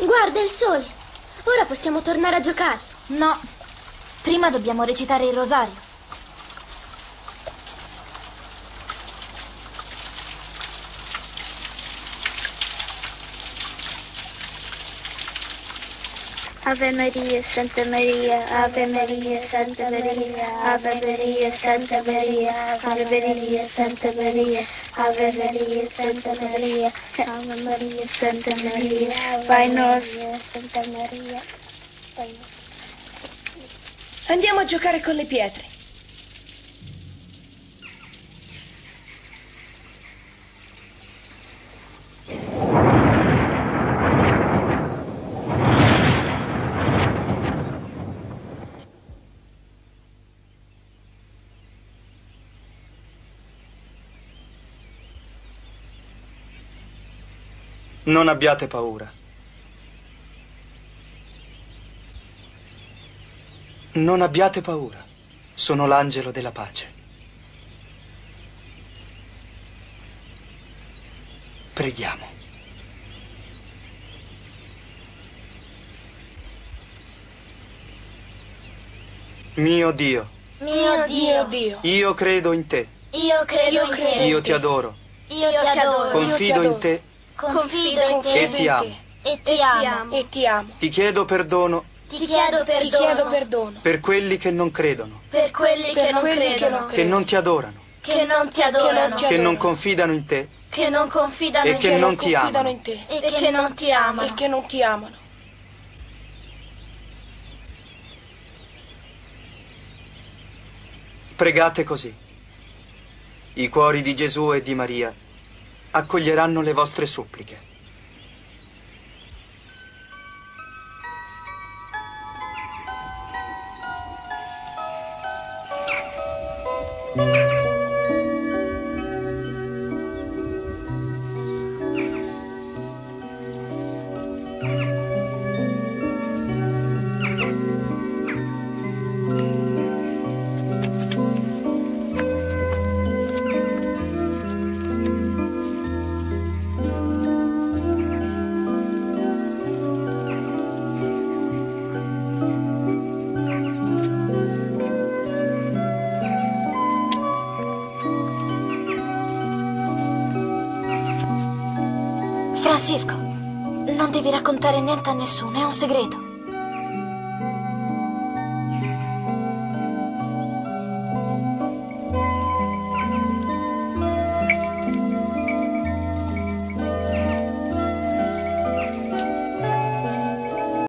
Guarda il sole. Ora possiamo tornare a giocare. No, prima dobbiamo recitare il rosario. Ave Maria, Santa Maria, Ave Maria, Santa Maria, Ave Maria, Santa Maria, Ave Maria, Santa Maria, Ave Maria, Santa Maria, Ave Maria, Santa Maria, Pai Nosso, Santa Maria, Pai Nosso. Andiamo a giocare con le pietre. Non abbiate paura. Non abbiate paura. Sono l'angelo della pace. Preghiamo. Mio Dio, Mio Dio, io credo in te. io credo in te. Io ti adoro. Io ti adoro. Confido in te Confido in te. e ti amo. E ti amo. E ti amo. Ti chiedo perdono Ti chiedo Ti chiedo perdono perdono per quelli che non credono, per quelli che non quelli che credono, non che non ti adorano, che non ti adorano, ti che non adorano, confidano in te che non confidano e in che te non ti confidano amano. in te e che non ti amano. e che non ti amano. Pregate così. I cuori di Gesù e di Maria accoglieranno le vostre suppliche. Francisco, non devi raccontare niente a nessuno, è un segreto.